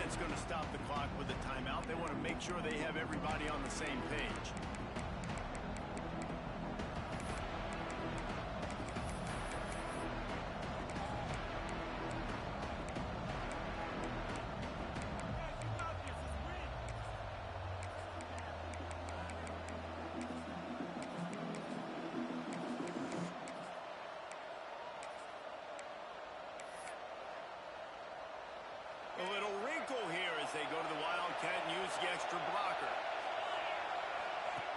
defense going to stop the clock with a timeout. They want to make sure they have everybody on the same page. A little wrinkle here as they go to the Wildcat and use the extra blocker.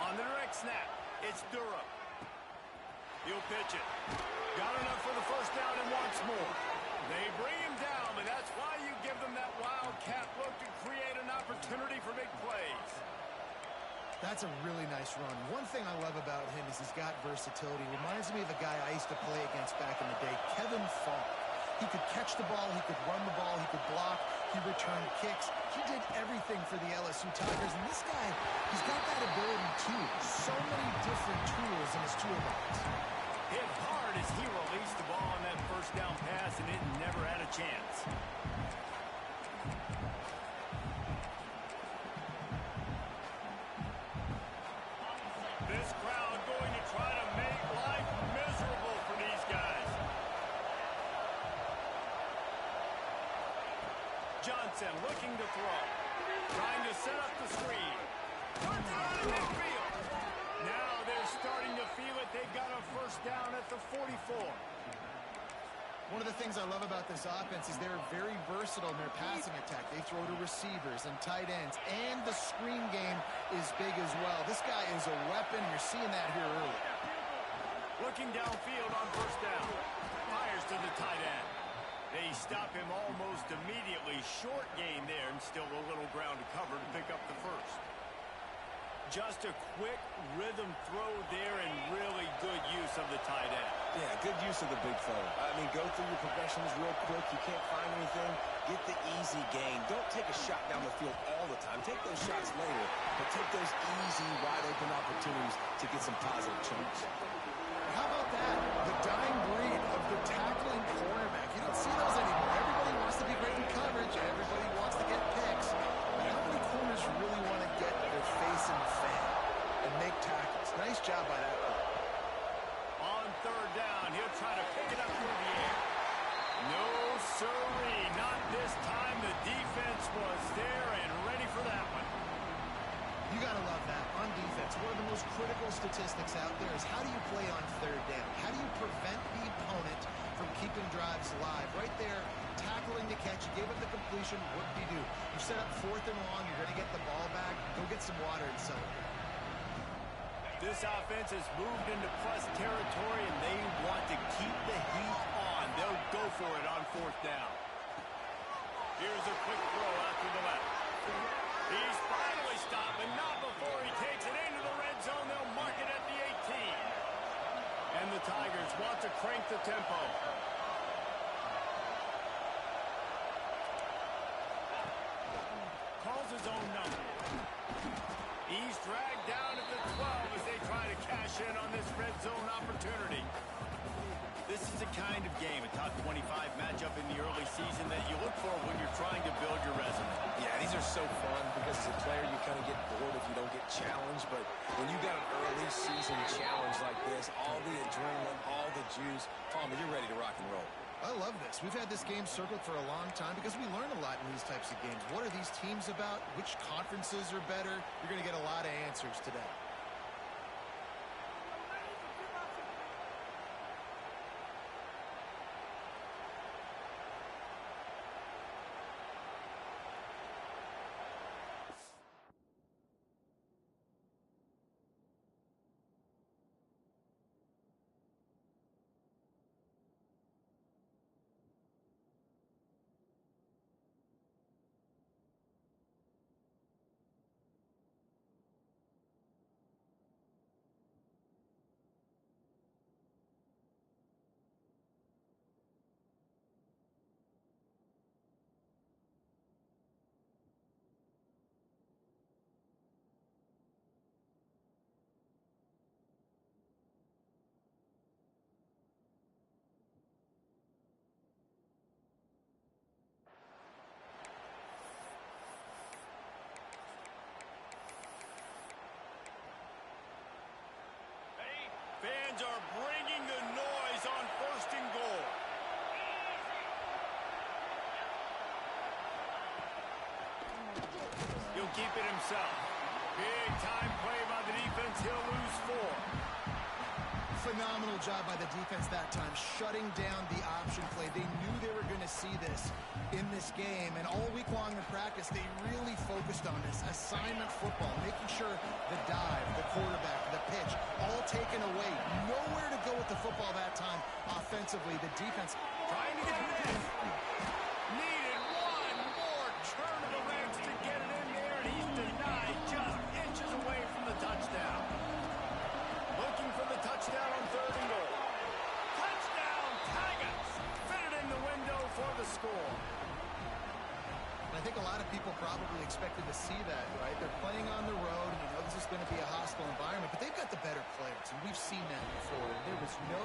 On the direct snap, it's Durham. He'll pitch it. Got enough for the first down and wants more. They bring him down, but that's why you give them that Wildcat look to create an opportunity for big plays. That's a really nice run. One thing I love about him is he's got versatility. Reminds me of a guy I used to play against back in the day, Kevin Falk. He could catch the ball, he could run the ball, he could block, he returned kicks. He did everything for the LSU Tigers, and this guy, he's got that ability too. So many different tools in his toolbox. Hit hard as he released the ball on that first down pass, and it never had a chance. This crowd going to try to make life miserable for these guys. Johnson looking to throw. Trying to set up the screen. Puts it out of midfield. Now they're starting to feel it. They've got a first down at the 44. One of the things I love about this offense is they're very versatile in their passing attack. They throw to receivers and tight ends, and the screen game is big as well. This guy is a weapon, and you're seeing that here early. Looking downfield on first down. Fires to the tight end. They stop him almost immediately. Short gain there, and still a little ground to cover to pick up the first. Just a quick rhythm throw there and really good use of the tight end. Yeah, good use of the big fella. I mean, go through your progressions real quick. You can't find anything. Get the easy gain. Don't take a shot down the field all the time. Take those shots later, but take those easy, wide-open opportunities to get some positive chunks. How about that? The dying breed of the tackling cornerback. You don't see those anymore. Everybody wants to be great in coverage. Everybody wants to get picks. But how many corners really want to get their face in the fan and make tackles? Nice job by that player. On third down, he'll try to pick it up through the air. No, sirree. Not this time. The defense was there and ready for that one. You got to love that. On defense, one of the most critical statistics out there is how do you play on third down? How do you prevent the opponent from keeping drives live? Right there, tackling the catch. You gave up the completion. What do? You set up fourth and long. You're going to get the ball back. Go get some water inside. This offense has moved into plus territory, and they want to keep the heat on. They'll go for it on fourth down. Here's a quick throw out to the left. He's finally stopped, but not before he takes it into the red zone. They'll mark it at the 18. And the Tigers want to crank the tempo. Calls his own number. He's dragged down at the 12 as they try to cash in on this red zone opportunity. This is the kind of game, a top 25 matchup in the early season that you look for when you're trying to build your resume. Yeah, these are so fun because as a player you kind of get bored if you don't get challenged, but when you got an early season challenge like this, all the adrenaline, all the juice, Palmer, you're ready to rock and roll. I love this. We've had this game circled for a long time because we learn a lot in these types of games. What are these teams about? Which conferences are better? You're going to get a lot of answers today. fans are bringing the noise on 1st and goal. He'll keep it himself. Big time play by the defense. He'll lose 4. Phenomenal job by the defense that time, shutting down the option play. They knew they were going to see this in this game, and all week long in practice, they really focused on this assignment football, making sure the dive, the quarterback, the pitch, all taken away. Nowhere to go with the football that time offensively. The defense trying to get it in. Needed one more turn of the legs to get it in there, and he's denied just inches away from the touchdown. Looking for the touchdown on 3rd and goal. Touchdown, Tigers! Fit it in the window for the score. I think a lot of people probably expected to see that, right? They're playing on the road, and you know this is going to be a hostile environment, but they've got the better players, and we've seen that before. There was no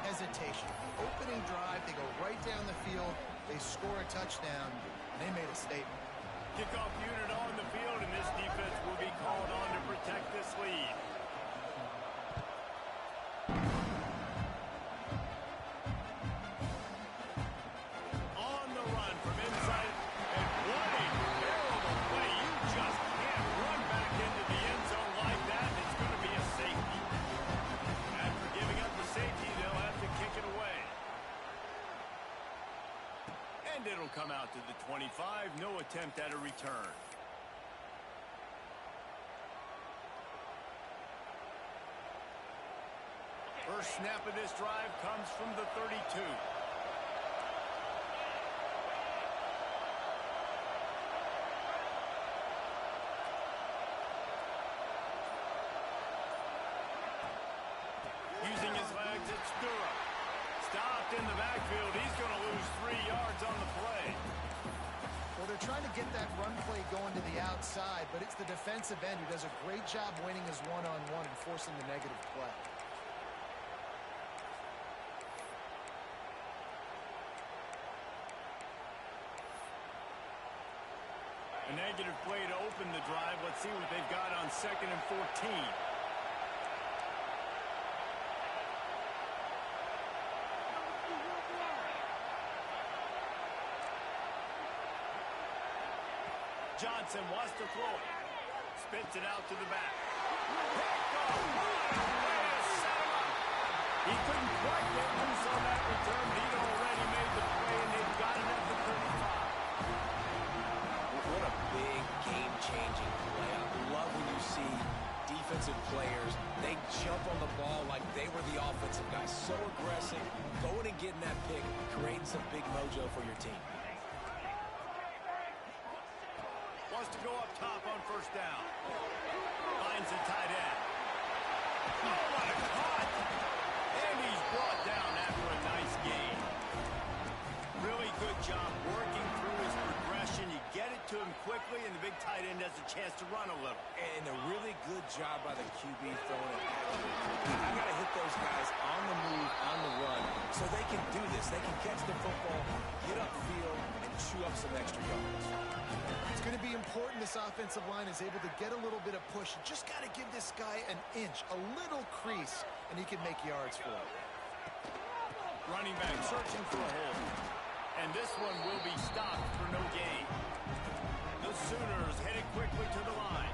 hesitation. The opening drive, they go right down the field, they score a touchdown, and they made a statement. Kickoff unit on the field, and this defense will be called on to protect this lead. It'll come out to the 25. No attempt at a return. First snap of this drive comes from the 32. Using his legs, it's Durham. Stopped in the backfield. He's going to lose 3 yards on the play. Well, they're trying to get that run play going to the outside, but it's the defensive end who does a great job winning his one-on-one and forcing the negative play. A negative play to open the drive. Let's see what they've got on 2nd and 14. Johnson wants to throw it. Spits it out to the back. He couldn't quite get loose on that return, but he'd already made the play, and they've got it at the 35. What a big game-changing play. I love when you see defensive players, they jump on the ball like they were the offensive guys. So aggressive, going and getting that pick, creating some big mojo for your team. Wants to go up top on 1st down. Finds a tight end. Oh, what a cut! And he's brought down after a nice gain. Really good job working through his progression. You get it to him quickly, and the big tight end has a chance to run a little. And a really good job by the QB throwing it accurately. I got to hit those guys on the move, on the run, so they can do this. They can catch the football, get upfield, and chew up some extra yards. It's going to be important this offensive line is able to get a little bit of push. You just got to give this guy an inch, a little crease, and he can make yards for it. Running back searching for a hole. And this one will be stopped for no gain. The Sooners headed quickly to the line.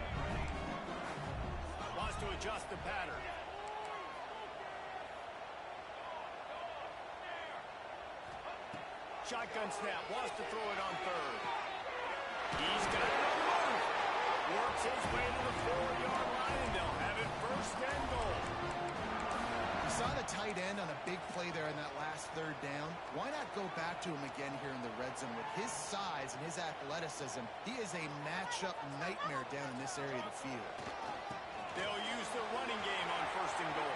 Wants to adjust the pattern. Shotgun snap. Wants to throw it on 3rd. He's got it on the move. Works his way to the 4-yard line, and they'll have it 1st and goal. You saw the tight end on a big play there in that last 3rd down. Why not go back to him again here in the red zone? With his size and his athleticism, he is a matchup nightmare down in this area of the field. They'll use the running game on 1st and goal.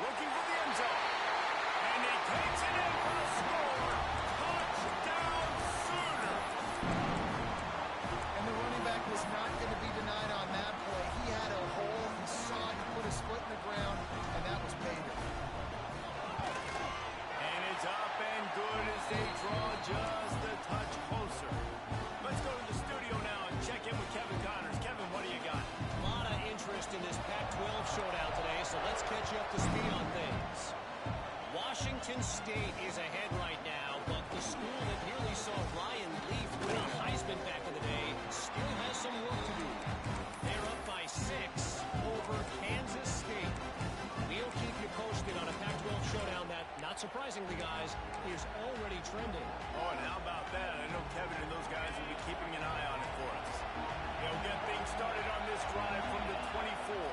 Looking for the end zone. And he takes it in for the score. Touchdown, Sooners! And the running back was not going to be denied on that play. He had a hole. He saw it. He put his foot in the ground, and that was payback. And it's up and good as they draw just a touch closer. Let's go to the studio now and check in with Kevin Connors. Kevin, what do you got? A lot of interest in this Pac-12 Pac-12 showdown today, so let's catch you up to speed on things. Washington State is ahead right now, but the school that nearly saw Ryan Leaf win a Heisman back in the day still has some work to do. They're up by 6 over Kansas State. We'll keep you posted on a Pac-12 showdown that, not surprisingly, guys, is already trending. Oh, and how about that? I know Kevin and those guys will be keeping an eye on it for us. They'll get things started on this drive from the 24.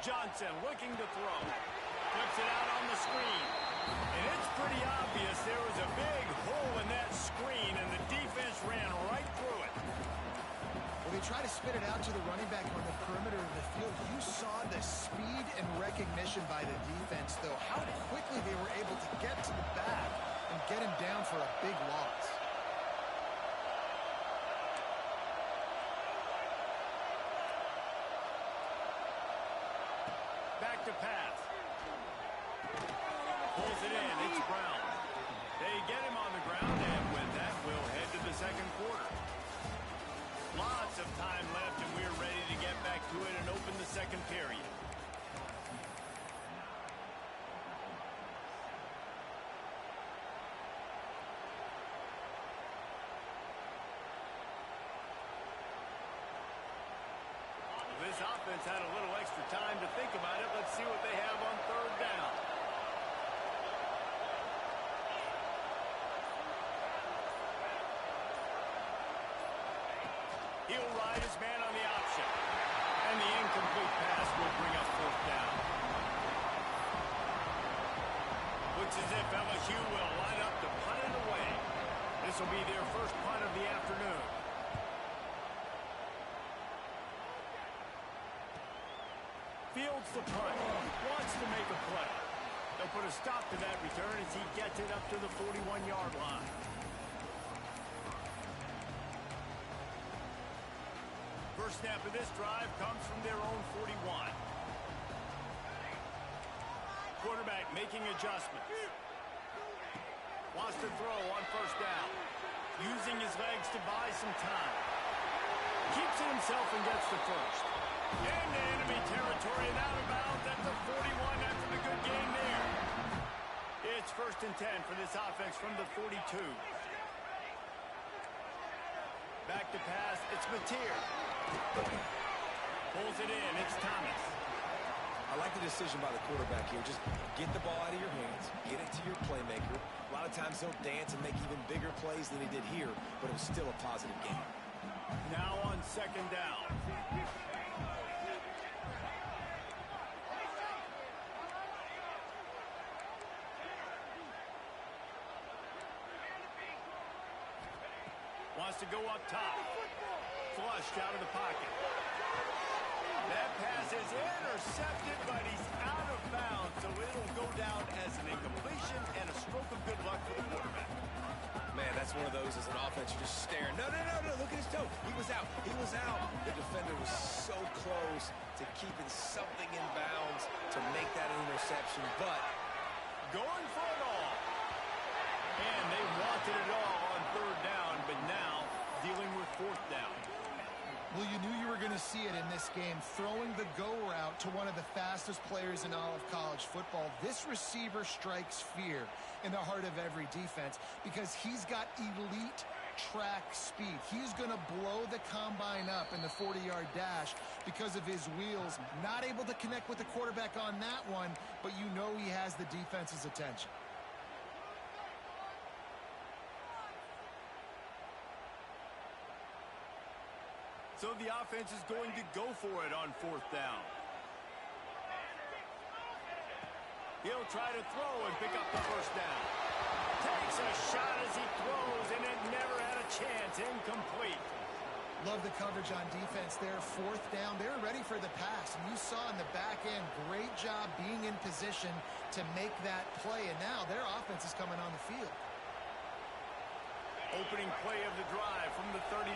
Johnson looking to throw. Flips it out on the screen. And it's pretty obvious there was a big hole in that screen, and the defense ran right through it. Well, they try to spit it out to the running back on the perimeter of the field. You saw the speed and recognition by the defense, though. How quickly they were able to get to the back and get him down for a big loss. Back to pass. Pulls it in. It's Brown. They get him on the ground, and with that, we'll head to the second quarter. Lots of time left, and we're ready to get back to it and open the second period. This offense had a little extra time to think about it. Let's see what they have on third down. He'll ride his man on the option. And the incomplete pass will bring up fourth down. Looks as if LSU will line up to punt it away. This will be their first punt of the afternoon. Fields the punt. Wants to make a play. They'll put a stop to that return as he gets it up to the 41-yard line. First snap of this drive comes from their own 41. Quarterback making adjustments. Wants to throw on first down. Using his legs to buy some time. Keeps it himself and gets the first. Into enemy territory and out of bounds at the 41 after the good gain there. It's 1st and 10 for this offense from the 42. Back to pass. It's Mateer. Pulls it in. It's Thomas. I like the decision by the quarterback here. Just get the ball out of your hands. Get it to your playmaker. A lot of times he'll dance and make even bigger plays than he did here, but it was still a positive game. Now on second down. Wants to go up top. Flushed out of the pocket. That pass is intercepted, but he's out of bounds, so it'll go down as an incompletion and a stroke of good luck for the quarterback. Man, that's one of those as an offense, you're just staring. No, look at his toe. He was out. The defender was so close to keeping something in bounds to make that interception, but going for it all. And they wanted it all on third down, but now dealing with fourth down. Well, you knew you were going to see it in this game, throwing the go route to one of the fastest players in all of college football. This receiver strikes fear in the heart of every defense because he's got elite track speed. He's going to blow the combine up in the 40-yard dash because of his wheels. Not able to connect with the quarterback on that one, but you know he has the defense's attention. So the offense is going to go for it on fourth down. He'll try to throw and pick up the first down. Takes a shot as he throws, and it never had a chance. Incomplete. Love the coverage on defense there. Fourth down. They were ready for the pass. And you saw in the back end, great job being in position to make that play. And now their offense is coming on the field. Opening play of the drive from the 39.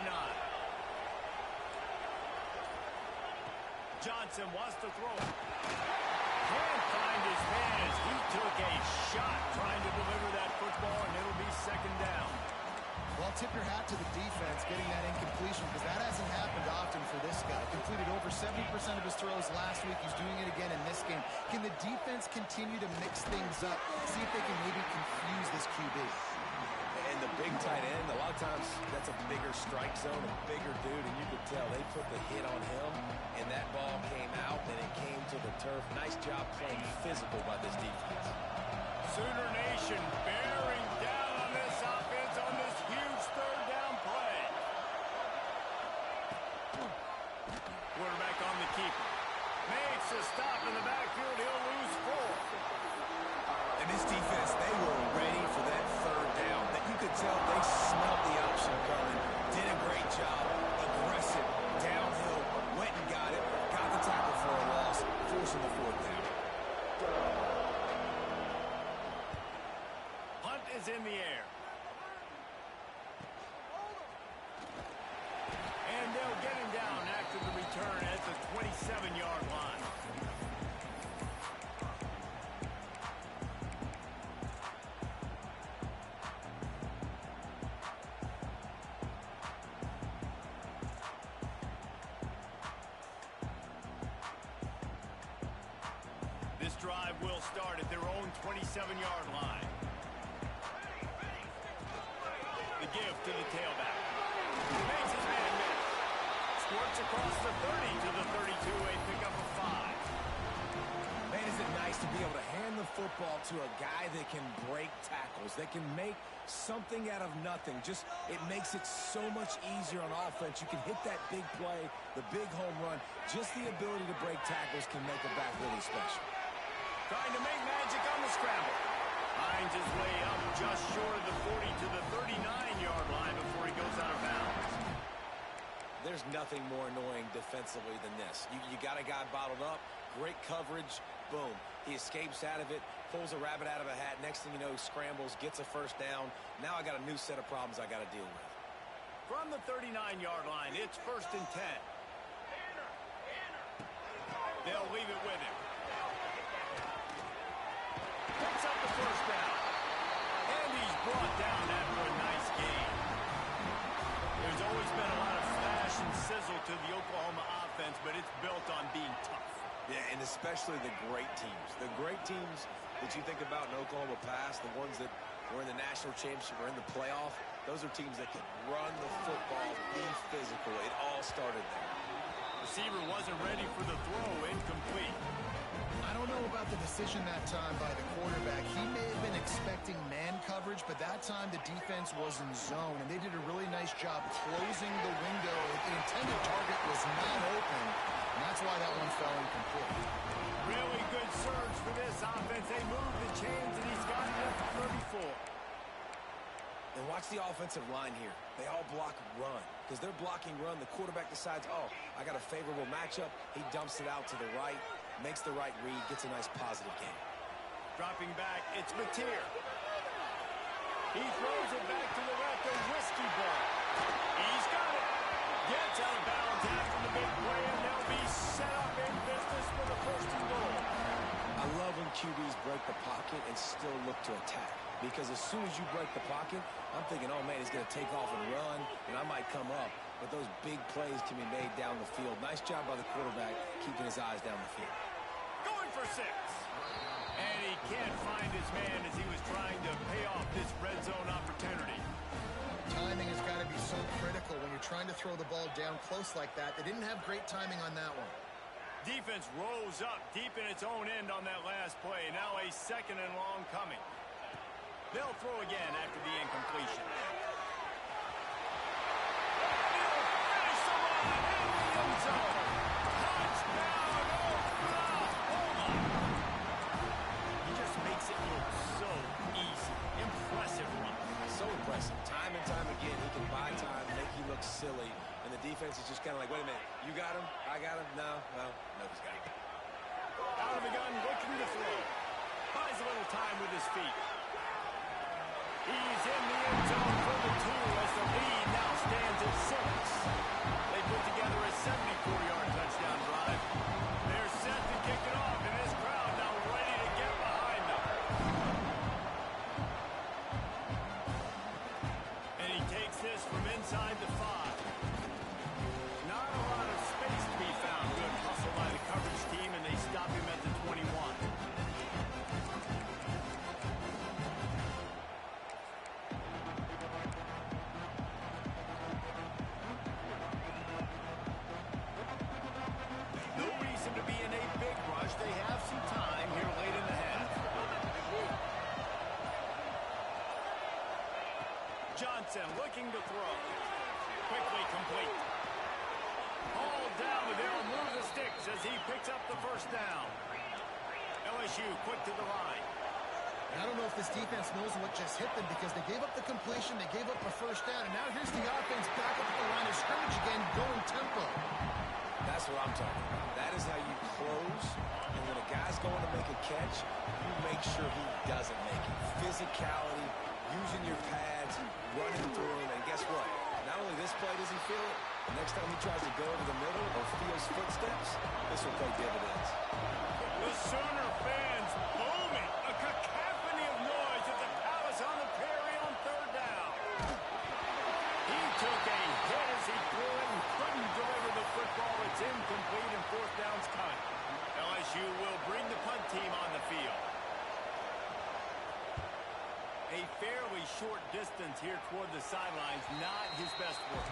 Johnson wants to throw. Can't find his man as he took a shot trying to deliver that football, and it'll be second down. Well, tip your hat to the defense getting that incompletion because that hasn't happened often for this guy. Completed over 70% of his throws last week. He's doing it again in this game. Can the defense continue to mix things up? See if they can maybe confuse this QB. And the big tight end, a lot of times that's a bigger strike zone, a bigger dude, and you could tell they put the hit on him, and that ball came out, and it came to the turf. Nice job playing physical by this defense. Sooner Nation bearing down on this offense on this huge third down play. Quarterback on the keeper. Makes a stop in the backfield. He'll lose 4. And this defense, they were ready for that third down. That you could tell they smelled the option coming. Did a great job. Aggressive. Downhill. Went and got it. Got the tackle for a loss. Forcing the 4th down. Hunt is in the air. And they'll get him down after the return at the 27-yard line. This drive will start at their own 27-yard line. The give to the tailback. Makes his man miss. Squirts across the 30 to the 32. A pickup of 5. Man, is it nice to be able to hand the football to a guy that can break tackles, that can make something out of nothing. Just, it makes it so much easier on offense. You can hit that big play, the big home run. Just the ability to break tackles can make a back really special. Trying to make magic on the scramble. Finds his way up just short of the 40 to the 39-yard line before he goes out of bounds. There's nothing more annoying defensively than this. You got a guy bottled up, great coverage, boom. He escapes out of it, pulls a rabbit out of a hat. Next thing you know, he scrambles, gets a first down. Now I got a new set of problems I got to deal with. From the 39-yard line, it's 1st and 10. They'll leave it with him. Picks up the first down. And he's brought down after a nice gain. There's always been a lot of flash and sizzle to the Oklahoma offense, but it's built on being tough. Yeah, and especially the great teams. The great teams that you think about in Oklahoma past, the ones that were in the national championship or in the playoff, those are teams that can run the football, be physical. It all started there. Receiver wasn't ready for the throw, incomplete. I don't know about the decision that time by the quarterback. He may have been expecting man coverage, but that time the defense was in zone, and they did a really nice job closing the window. The intended target was not open, and that's why that one fell incomplete. Really good surge for this offense. They move the chains, and he's got it up to 34. And watch the offensive line here. They all block run. Because they're blocking run, the quarterback decides, oh, I got a favorable matchup. He dumps it out to the right, makes the right read, gets a nice positive gain. Dropping back, it's Mateer. He throws it back to the left, a whiskey ball. He's got it. Gets out of bounds after the big play, and they'll be set up in business for the 1st and goal. I love when QBs break the pocket and still look to attack. Because as soon as you break the pocket, I'm thinking, oh, man, he's going to take off and run, and I might come up. But those big plays can be made down the field. Nice job by the quarterback keeping his eyes down the field. Going for 6. And he can't find his man as he was trying to pay off this red zone opportunity. Timing has got to be so critical when you're trying to throw the ball down close like that. They didn't have great timing on that one. Defense rose up deep in its own end on that last play. Now a 2nd and long coming. They'll throw again after the incompletion. He'll finish the run in the end zone. Touchdown, Oklahoma! He just makes it look so easy. Impressive run. So impressive. Time and time again, he can buy time, make you look silly, and the defense is just kind of like, wait a minute, you got him? I got him? No, nobody's got him. Out of the gun, looking to throw. Buys a little time with his feet. He's in the end zone for the 2 as the lead now stands at 6. They put together a 74-yard touchdown drive. They're set to kick it off, and this crowd now ready to get behind them. And he takes and looking to throw. Quickly complete. Hauled down, but they'll move the sticks as he picks up the first down. LSU quick to the line. And I don't know if this defense knows what just hit them because they gave up the completion, they gave up a first down, and now here's the offense back up at the line of scrimmage again, going tempo. That's what I'm talking about. That is how you close, and when a guy's going to make a catch, you make sure he doesn't make it. Physicality, using your pads, running through him, and guess what? Not only this play does he feel it, the next time he tries to go over the middle or feels footsteps, this will pay dividends. The Sooner fans booming. A cacophony of noise at the Palace on the Prairie on third down. He took a hit as he threw it and couldn't deliver the football. It's incomplete and fourth down's cut. LSU will bring the punt team on the field. A fairly short distance here toward the sidelines, not his best work.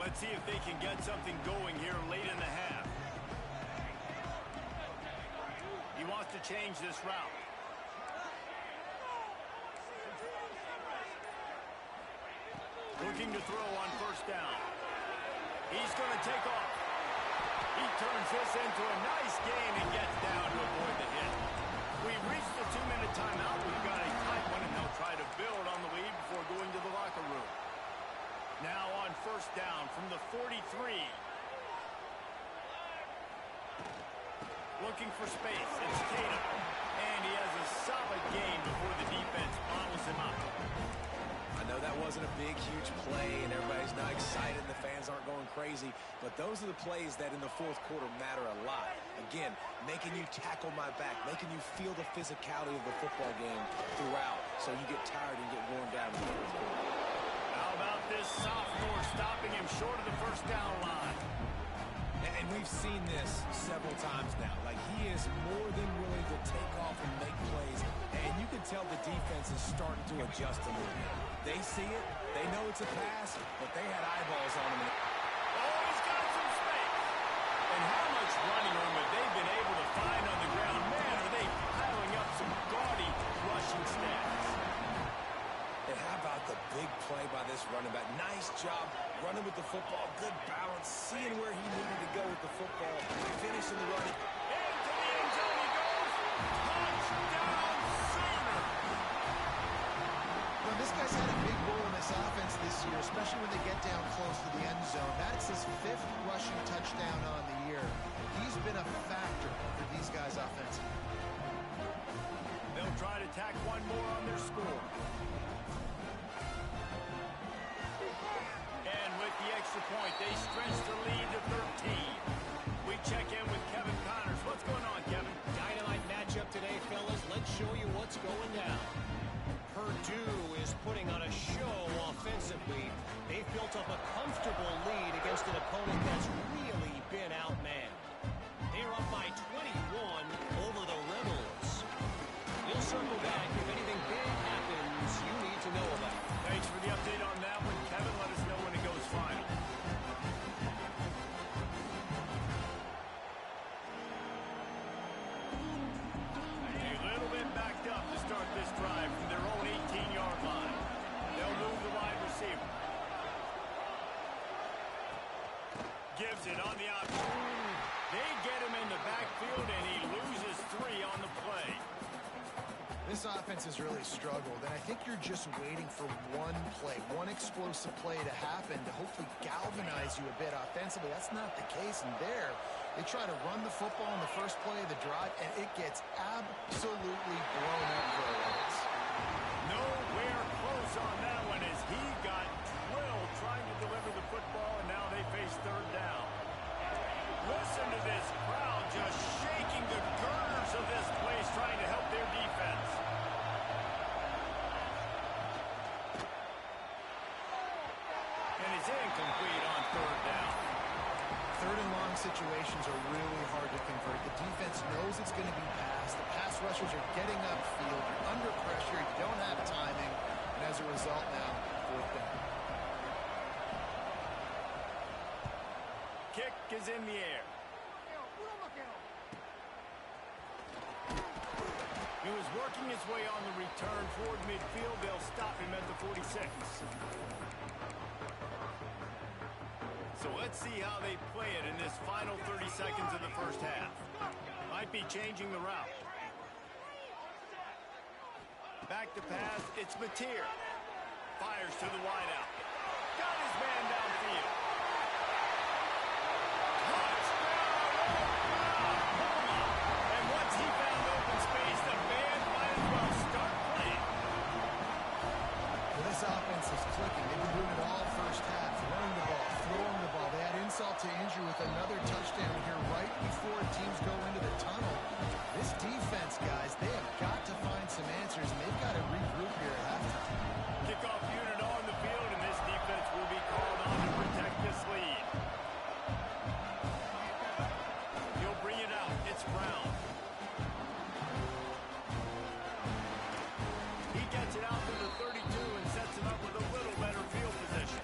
Let's see if they can get something going here late in the half. He wants to change this route. Looking to throw on first down. He's going to take off. He turns this into a nice gain and gets down to avoid the hit. We've reached the 2-minute timeout. We've got a tight one, and they'll try to build on the lead before going to the locker room. Now on first down from the 43. Looking for space. It's Tatum. And he has a solid gain before the defense bottles him up. I know that wasn't a big, huge play, and everybody's not excited, the fans aren't going crazy, but those are the plays that in the fourth quarter matter a lot. Again, making you tackle my back, making you feel the physicality of the football game throughout, so you get tired and get worn down in the fourth quarter. How about this sophomore stopping him short of the first down line? And we've seen this several times now. Like, he is more than willing to take off and make plays, and you can tell the defense is starting to adjust a little bit. They see it, they know it's a pass, but they had eyeballs on him. Oh, he's got some space. And how much running room have they been able to find on the ground? Man, are they piling up some gaudy rushing stats. And how about the big play by this running back? Nice job running with the football, good balance, seeing where he needed to go with the football, finishing the run. Into the end zone he goes. Touchdown, Sooner. Well, this guy's had a big role in this offense this year, especially when they get down close to the end zone. That's his 5th rushing touchdown on the year. He's been a factor for these guys offensively. They'll try to tack one more on their score. And with the extra point, they stretch the lead to 13. We check in with Kevin Connors. What's going on, Kevin? Dynamite matchup today, fellas. Let's show you what's going down. Purdue is putting on a show offensively. They've built up a comfortable lead against an opponent that's really been outmanned. They're up by 21 over the Rebels. We'll circle back if anything big happens you need to know about. Thanks for the update on that one, Kevin. Let us know when it goes final. A little bit backed up to start this drive from their own 18-yard line. They'll move the wide receiver. Gives it on the option. They get him in the backfield, and he loses 3 on the play. This offense has really struggled, and I think you're just waiting for one play, one explosive play to happen to hopefully galvanize you a bit offensively. That's not the case, and there, they try to run the football in the first play of the drive, and it gets absolutely blown up for a loss. Nowhere close on that one as he got drilled trying to deliver the football, and now they face third down. Listen to this crowd just shaking the girders of this place trying to help their defense. And it's incomplete on third down. Third and long situations are really hard to convert. The defense knows it's going to be passed. The pass rushers are getting upfield. You're under pressure. You don't have timing. And as a result now, fourth down. Kick is in the air. He was working his way on the return toward midfield. They'll stop him at the 46. So let's see how they play it in this final 30 seconds of the first half. Might be changing the route. Back to pass. It's Mateer. Fires to the wideout. Got his man downfield. And once he found open space, the band might as well start playing. Well, this offense is clicking. They've been doing it all first half. Running the ball, throwing the ball. They had insult to injury with another touchdown here right before teams go into the tunnel. This defense, guys, they have got to find some answers, and they've got to regroup here at halftime. Kickoff unit on the field, and this defense will be called on to protect this lead. He'll bring it out. It's Brown. He gets it out to the 32 and sets it up with a little better field position.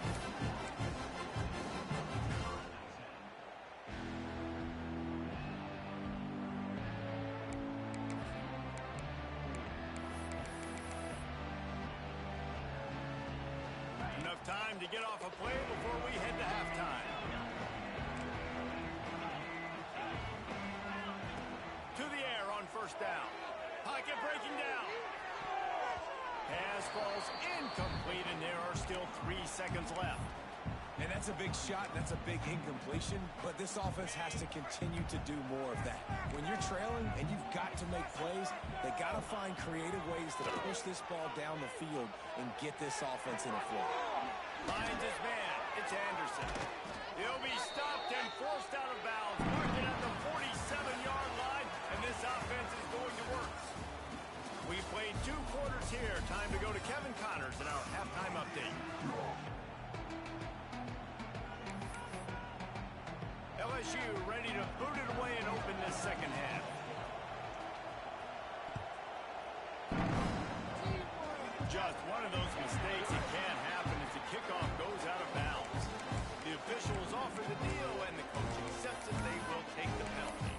Enough time to get off a play before we head to halftime. To the air on first down. Pocket breaking down. Pass falls incomplete, and there are still 3 seconds left. And that's a big shot, and that's a big incompletion, but this offense has to continue to do more of that. When you're trailing and you've got to make plays, they got to find creative ways to push this ball down the field and get this offense in a flow. Finds his man. It's Anderson. He'll be stopped and forced out of bounds. Marking at the 47-yard line, and this offense is going to work. We played 2 quarters here. Time to go to Kevin Connors in our halftime update. LSU ready to boot it away and open this second half. Just one of those mistakes that can't happen as the kickoff goes out of bounds. The officials offer the deal, and the coach accepts that they will take the penalty.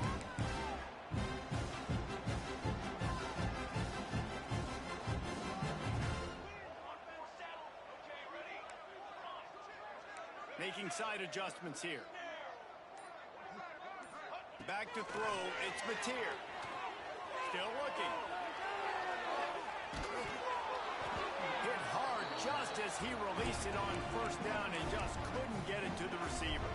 Making side adjustments here. Back to throw. It's Mateer. Still looking. Hit hard just as he released it on first down and just couldn't get it to the receiver.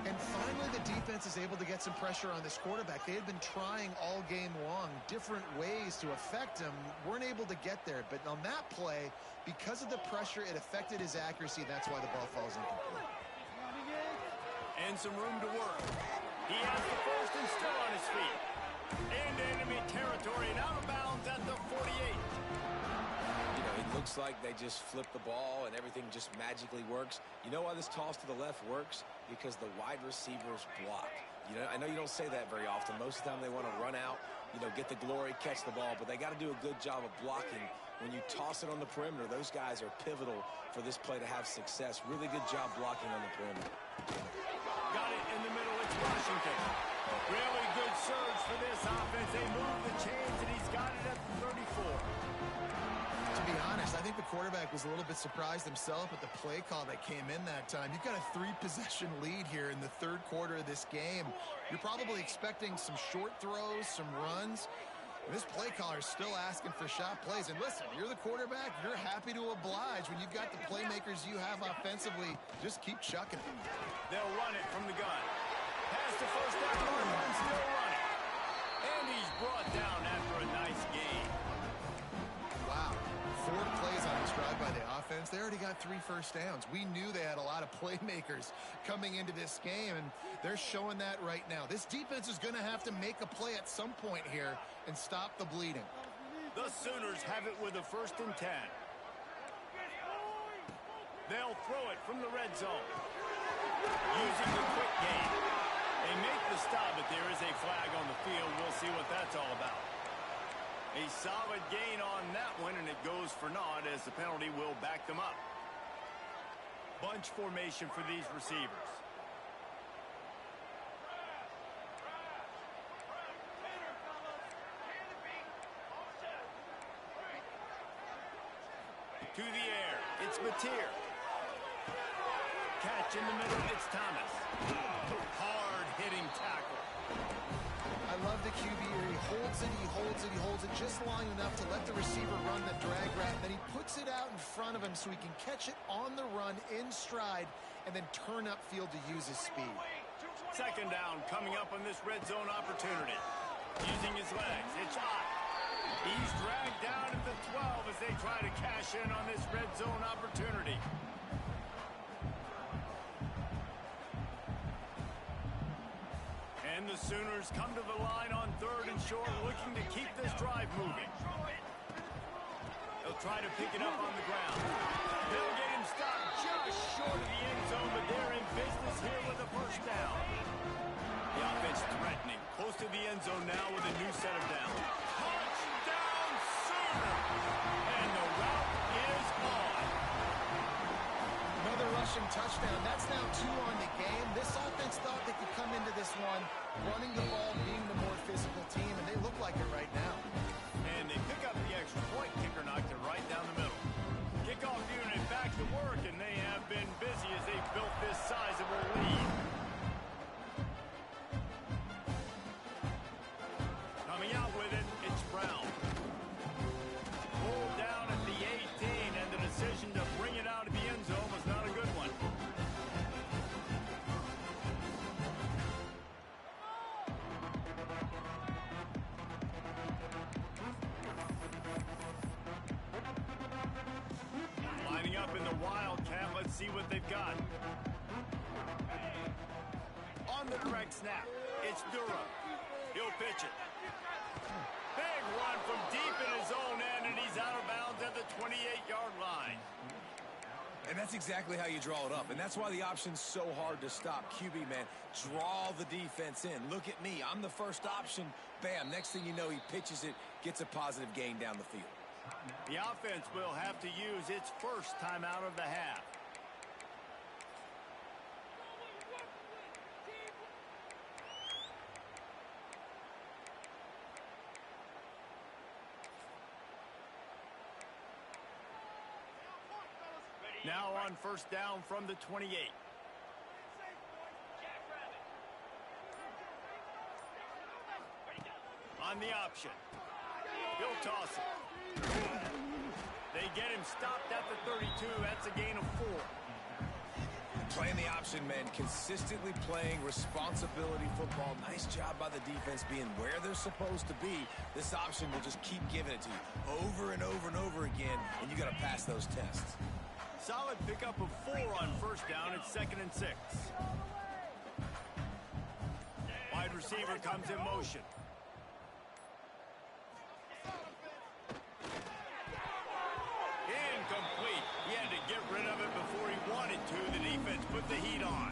And finally, the defense is able to get some pressure on this quarterback. They had been trying all game long different ways to affect him. Weren't able to get there. But on that play, because of the pressure, it affected his accuracy. That's why the ball falls incomplete. And some room to work. He has the first and still on his feet. Into enemy territory and out of bounds at the 48. You know, it looks like they just flip the ball and everything just magically works. You know why this toss to the left works? Because the wide receivers block. You know, I know you don't say that very often. Most of the time they want to run out, you know, get the glory, catch the ball, but they got to do a good job of blocking. When you toss it on the perimeter, those guys are pivotal for this play to have success. Really good job blocking on the perimeter. Got it in the middle. It's Washington. Really good surge for this offense. They move the chains, and he's got it at the 34. To be honest, I think the quarterback was a little bit surprised himself at the play call that came in that time. You've got a 3-possession lead here in the third quarter of this game. You're probably expecting some short throws, some runs. And this play caller is still asking for shot plays. And listen, you're the quarterback. You're happy to oblige when you've got the playmakers you have offensively. Just keep chucking it. They'll run it from the gun. Pass to first down, and still running. And he's brought down after a nice gain. Wow. 4 plays on this drive by the offense. They already got 3 first downs. We knew they had a lot of playmakers coming into this game, and they're showing that right now. This defense is going to have to make a play at some point here and stop the bleeding. The Sooners have it with a 1st and 10. They'll throw it from the red zone. Using the quick game. They make the stop, but there is a flag on the field. We'll see what that's all about. A solid gain on that one, and it goes for naught as the penalty will back them up. Bunch formation for these receivers. It's here. Catch in the middle. It's Thomas. Hard-hitting tackle. I love the QB here. He holds it, he holds it, he holds it just long enough to let the receiver run the drag route. Then he puts it out in front of him so he can catch it on the run in stride and then turn upfield to use his speed. Second down coming up on this red zone opportunity. Using his legs. It's hot. He's dragged down at the 12 as they try to cash in on this red zone opportunity. And the Sooners come to the line on 3rd and short, looking to keep this drive moving. They'll try to pick it up on the ground. They'll get him stopped just short of the end zone, but they're in business here with a first down. The offense threatening, close to the end zone now with a new set of downs. Touchdown, Sooners! And the route is on. Another rushing touchdown. That's now 2 on the game. This offense thought they could come into this one running the ball, being the more physical team, and they look like it right now. And they pick up the extra point. Kicker knocked it right down the middle. Kickoff unit back to work, and they have been busy as they built this sizable lead. Coming out with it, it's Brown. Pulled down at the 18, and the decision to bring it out of the end zone was not a good one. Lining up in the Wildcat, let's see what they've got. On the direct snap, it's Durham. He'll pitch it. Big run from deep in his own end, and he's out of bounds at the 28-yard line. And that's exactly how you draw it up. And that's why the option's so hard to stop. QB, man, draw the defense in. Look at me. I'm the first option. Bam. Next thing you know, he pitches it, gets a positive gain down the field. The offense will have to use its first timeout of the half. Now on first down from the 28. On the option. He'll toss it. They get him stopped at the 32. That's a gain of 4. Playing the option, man, consistently playing responsibility football. Nice job by the defense being where they're supposed to be. This option will just keep giving it to you over and over and over again, and you got to pass those tests. Solid pickup of 4 on first down. It's 2nd and 6. Wide receiver comes in motion. Incomplete. He had to get rid of it before he wanted to. The defense put the heat on.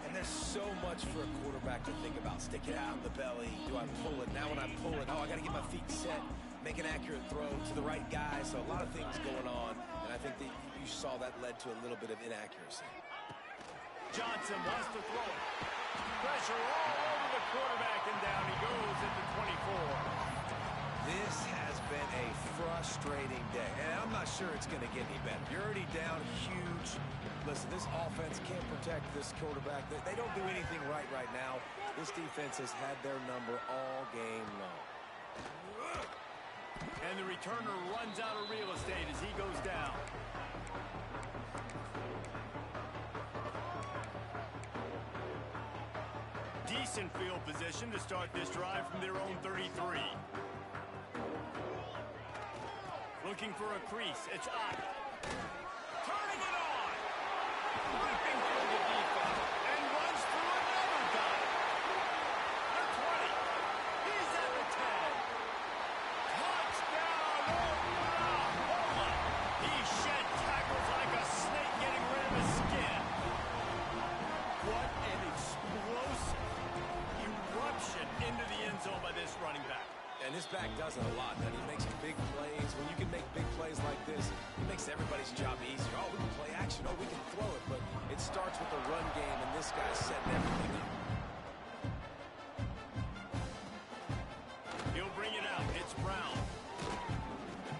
And there's so much for a quarterback to think about. Stick it out in the belly. Do I pull it? Now when I pull it, I got to get my feet set. Make an accurate throw to the right guy. So a lot of things going on. And I think that you saw that led to a little bit of inaccuracy. Johnson wants to throw it. Pressure all over the quarterback, and down he goes at the 24. This has been a frustrating day, and I'm not sure it's going to get any better. You're already down huge. Listen, this offense can't protect this quarterback. They don't do anything right now. This defense has had their number all game long. And the returner runs out of real estate as he goes down. Decent field position to start this drive from their own 33. Looking for a crease. It's Ott. Turning it on. Ripping through the defense. And runs through another guy. The 20. He's at the 10. Touchdown, Oklahoma. He shed tackles like a snake getting rid of his skin. What an explosive eruption into the end zone by this running back. And this back does it a lot, man. He makes big plays. When you can make big plays like this, it makes everybody's job easier. Oh, we can play action. Oh, we can throw it. But it starts with the run game, and this guy's setting everything up. He'll bring it out. It's Brown.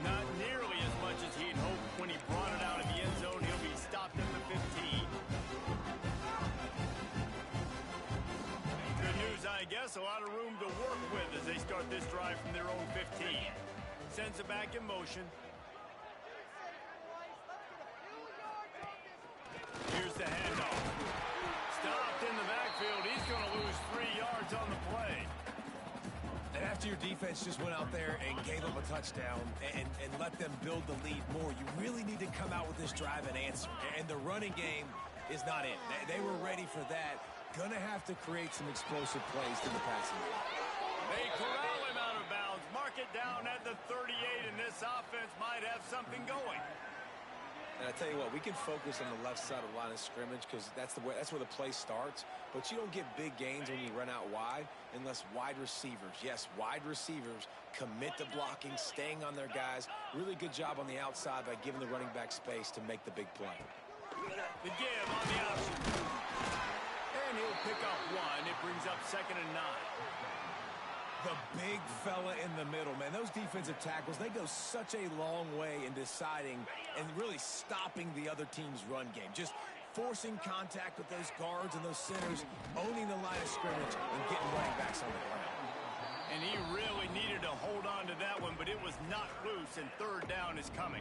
Not nearly as much as he'd hoped when he brought it out of the end zone us a lot of room to work with as they start this drive from their own 15. Sends it back in motion. Here's the handoff. Stopped in the backfield. He's going to lose 3 yards on the play. And after your defense just went out there and gave them a touchdown and let them build the lead more, you really need to come out with this drive and answer. And the running game is not it. They were ready for that. Gonna have to create some explosive plays to the passing game. They corral him out of bounds. Mark it down at the 38, and this offense might have something going. And I tell you what, we can focus on the left side of the line of scrimmage because that's where the play starts. But you don't get big gains when you run out wide unless wide receivers, yes, wide receivers, commit to blocking, staying on their guys. Really good job on the outside by giving the running back space to make the big play. The give on the option. And he'll pick up 1. It brings up 2nd and 9. The big fella in the middle, man. Those defensive tackles, they go such a long way in deciding and really stopping the other team's run game. Just forcing contact with those guards and those centers, owning the line of scrimmage, and getting running backs on the ground. And he really needed to hold on to that one, but it was not loose, and 3rd down is coming.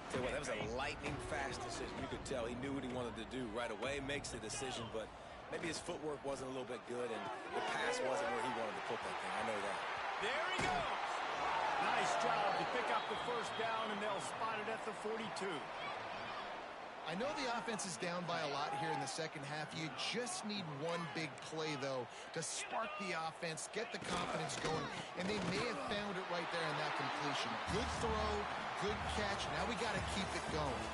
Tell you what, that was a lightning-fast decision. You could tell he knew what he wanted to do right away, makes the decision, but maybe his footwork wasn't a little bit good, and the pass wasn't where he wanted to put that thing. I know that. There he goes. Nice job to pick up the 1st down, and they'll spot it at the 42. I know the offense is down by a lot here in the second half. You just need one big play, though, to spark the offense, get the confidence going, and they may have found it right there in that completion. Good throw, good catch. Now we got to keep it going.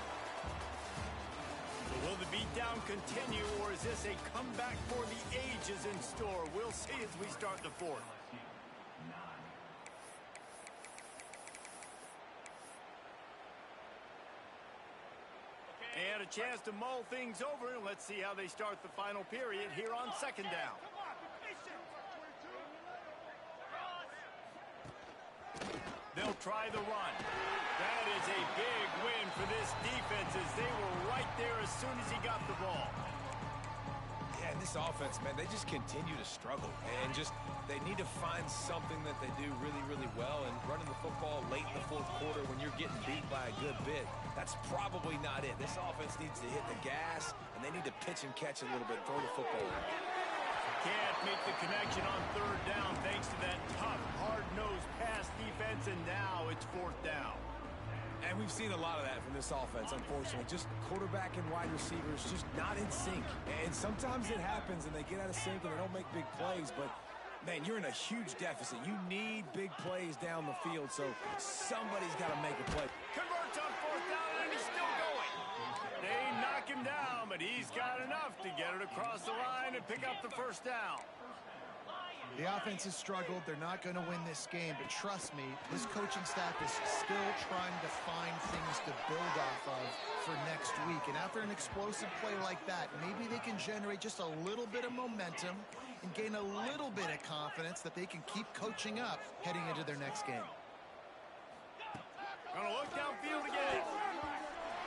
So will the beatdown continue, or is this a comeback for the ages in store? We'll see as we start the 4th. And a chance to mull things over, and let's see how they start the final period here on 2nd down. They'll try the run. That is a big win for this defense as they were right there as soon as he got the ball. Yeah, and this offense, man, they just continue to struggle. And they need to find something that they do really, really well. And running the football late in the 4th quarter when you're getting beat by a good bit, that's probably not it. This offense needs to hit the gas, and they need to pitch and catch a little bit, throw the football. Can't make the connection on 3rd down thanks to that tough, hard-nosed pass defense, and now it's 4th down. And we've seen a lot of that from this offense, unfortunately. Just quarterback and wide receivers just not in sync. And sometimes it happens, and they get out of sync, and they don't make big plays. But, man, you're in a huge deficit. You need big plays down the field, so somebody's got to make a play. Converts on 4th down, and he's still going. They knock him down, but he's got enough to get it across the line and pick up the 1st down. The offense has struggled. They're not going to win this game, but trust me, this coaching staff is still trying to find things to build off of for next week. And after an explosive play like that, maybe they can generate just a little bit of momentum and gain a little bit of confidence that they can keep coaching up heading into their next game. Gonna look downfield again.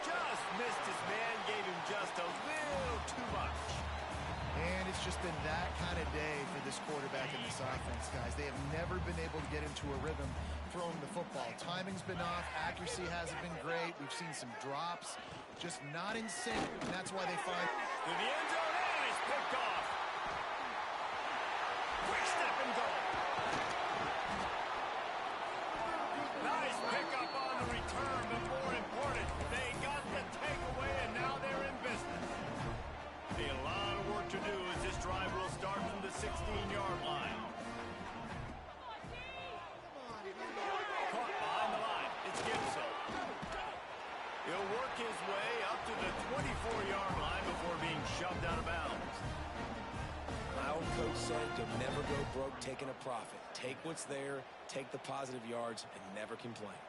Just missed his man, gave him just a little too much. And it's just been that kind of day for this quarterback and this offense, guys. They have never been able to get into a rhythm throwing the football. Timing's been off. Accuracy hasn't been great. We've seen some drops. Just not in sync. And that's why they find... To the end zone, and it's picked off. Quick step and go. Nice pickup on the return, but more important, they got the takeaway, and now they're in business. A lot of work to do as this drive will start from the 16-yard line. Caught behind the line. It's Gibson. He'll work his way up to the 24-yard line before being shoved out of bounds. My old coach said to never go broke taking a profit. Take what's there, take the positive yards, and never complain.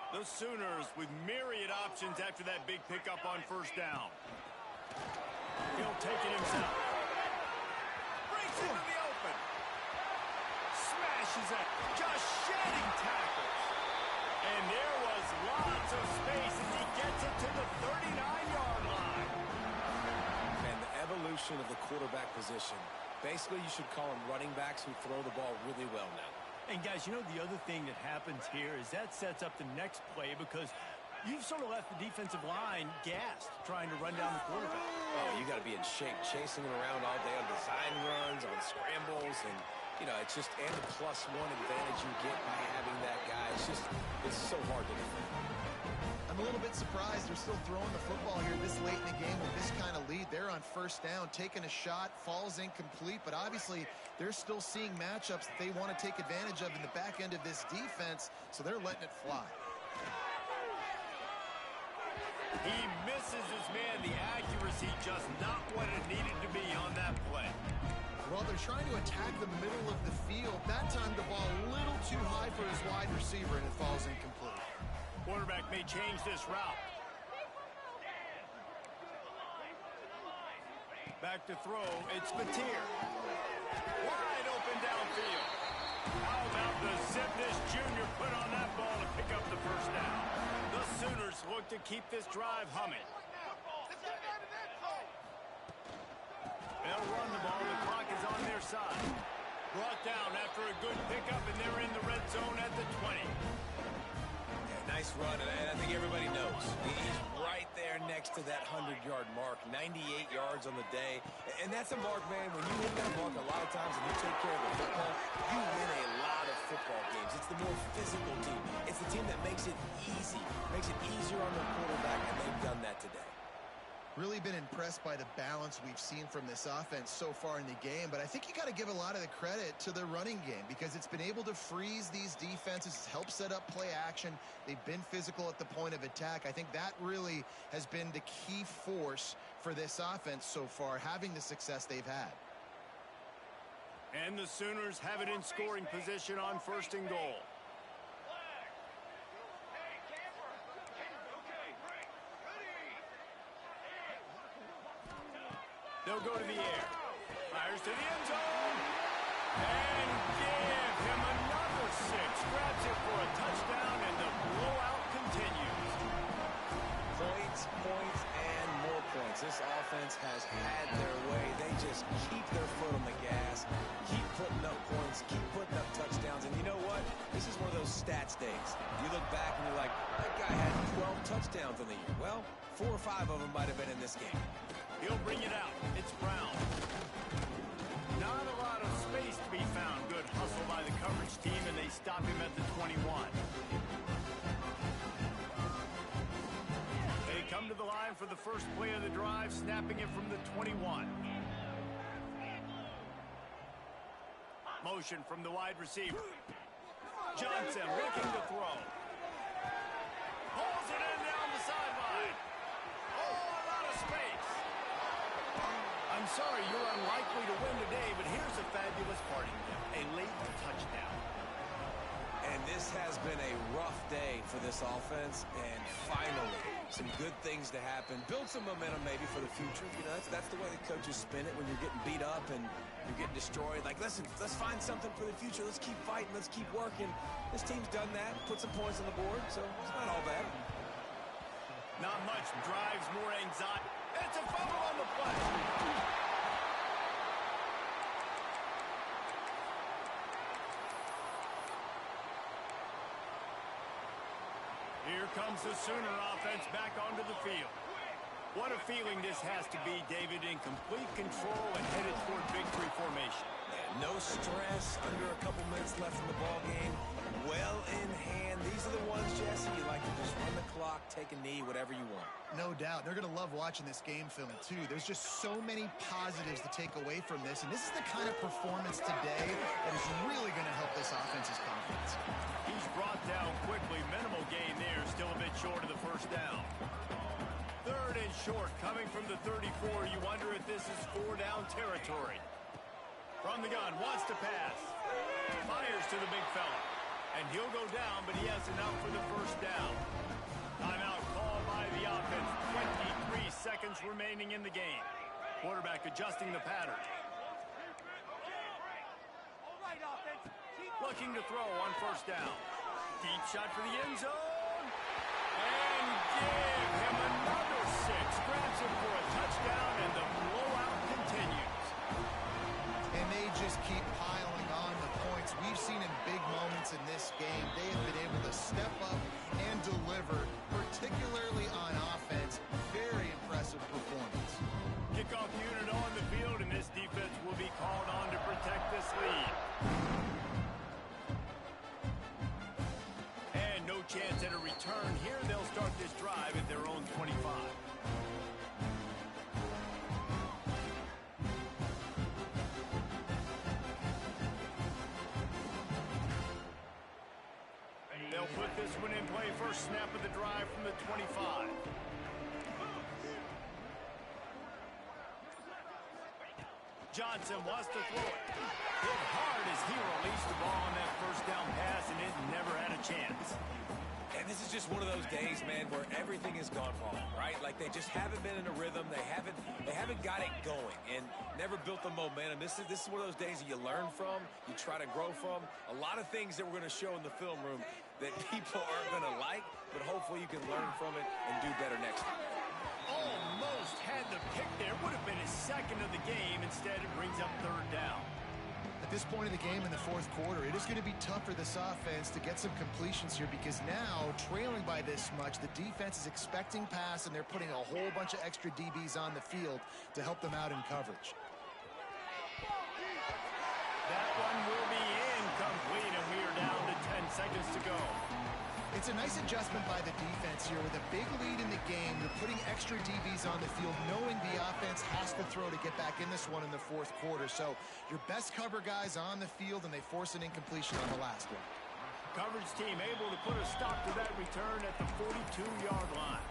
The Sooners with myriad options after that big pickup on 1st down. He'll take it himself. Breaks into the open. Smashes it. Just shedding tackles. And there was lots of space as he gets it to the 39-yard line. And the evolution of the quarterback position Basically, you should call them running backs who throw the ball really well now. And, guys, you know, the other thing that happens here is that sets up the next play because you've sort of left the defensive line gassed trying to run down the quarterback. Oh, you got to be in shape, chasing him around all day on design runs, on scrambles, and, you know, it's just and the +1 advantage you get by having that guy. It's so hard to defend. I'm a little bit surprised they're still throwing the football here this late in the game with this kind of lead. They're on first down, taking a shot, falls incomplete, but obviously they're still seeing matchups that they want to take advantage of in the back end of this defense, so they're letting it fly. He misses his man. The accuracy just not what it needed to be on that play. Well, they're trying to attack the middle of the field. That time the ball a little too high for his wide receiver, and it falls incomplete. Quarterback may change this route. Back to throw. It's Batir. Wide open downfield. How about the Zipnis Jr. put on that ball to pick up the first down? The Sooners look to keep this drive humming. They'll run the ball. The clock is on their side. Brought down after a good pickup, and they're in the red zone at the 20. Nice run, and I think everybody knows. He's right there next to that 100-yard mark, 98 yards on the day. And that's a mark, man. When you hit that mark a lot of times and you take care of the football, you win a lot of football games. It's the more physical team. It's the team that makes it easy, makes it easier on the quarterback, and they've done that today. Really been impressed by the balance we've seen from this offense so far in the game, but I think you got to give a lot of the credit to the running game because it's been able to freeze these defenses, help set up play action. They've been physical at the point of attack. I think that really has been the key force for this offense so far, having the success they've had. And the Sooners have it in scoring position on 1st and goal. They'll go to the air. Fires to the end zone. And give him another 6. Grabs it for a touchdown, and the blowout continues. Points, and more points. This offense has had their way. They just keep their foot on the gas, keep putting up points, keep putting up touchdowns. And you know what? This is one of those stats days. You look back and you're like, that guy had 12 touchdowns on the year. Well, 4 or 5 of them might have been in this game. He'll bring it out. It's Brown. Not a lot of space to be found. Good hustle by the coverage team, and they stop him at the 21. They come to the line for the first play of the drive, snapping it from the 21. Motion from the wide receiver. Johnson looking to throw. Pulls it in down the sideline. Oh, a lot of space. I'm sorry you're unlikely to win today, but here's a fabulous parting gift, a late touchdown. And this has been a rough day for this offense, and finally, some good things to happen. Build some momentum maybe for the future. You know, that's the way the coaches spin it when you're getting beat up and you're getting destroyed. Like, listen, let's find something for the future. Let's keep fighting. Let's keep working. This team's done that, put some points on the board, so it's not all bad. Not much drives more anxiety. It's a fumble on the play. Here comes the Sooner offense back onto the field. What a feeling this has to be, David, in complete control and headed toward victory formation. Yeah, no stress, under a couple minutes left in the ball game. Well in hand. These are the ones, Jesse, you like to just run the clock, take a knee, whatever you want. No doubt. They're going to love watching this game film, too. There's just so many positives to take away from this, and this is the kind of performance today that is really going to help this offense's confidence. He's brought down quickly. Minimal gain there. Still a bit short of the first down. 3rd and short coming from the 34. You wonder if this is 4-down territory. From the gun, wants to pass. Fires to the big fella. And he'll go down, but he has enough for the first down. Timeout called by the offense. 23 seconds remaining in the game. Quarterback adjusting the pattern. Looking to throw on first down. Deep shot for the end zone. And give him another 6. Grabs it for a touchdown, and the blowout continues. And They'll put this one in play first snap of the drive from the 25. Johnson wants to throw it. Hit hard as he released the ball on that first down pass, and it never had a chance. And this is just one of those days, man, where everything has gone wrong, right? Like they just haven't been in a rhythm. They haven't got it going and never built the momentum. This is one of those days that you learn from, you try to grow from. A lot of things that we're going to show in the film room that people aren't going to like, but hopefully you can learn from it and do better next time. Almost had the pick there. Would have been his second of the game. Instead, it brings up third down. At this point in the game in the fourth quarter, it is going to be tough for this offense to get some completions here because now, trailing by this much, the defense is expecting pass, and they're putting a whole bunch of extra DBs on the field to help them out in coverage. That one will be incomplete, and we are down to 10 seconds to go. It's a nice adjustment by the defense here. With a big lead in the game, they're putting extra DBs on the field, knowing the offense has to throw to get back in this one in the fourth quarter. So your best cover guys on the field, and they force an incompletion on the last one. Coverage team able to put a stop to that return at the 42-yard line.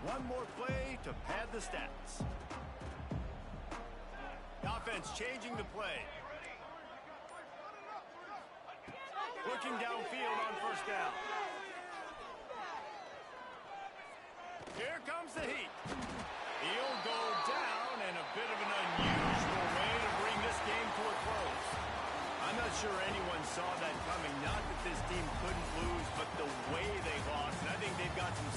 One more play to pad the stats. Offense changing the play. Looking downfield on first down. Here comes the heat. He'll go down, and a bit of an unusual way to bring this game to a close. I'm not sure anyone saw that coming. Not that this team couldn't lose, but the way they lost. And I think they've got some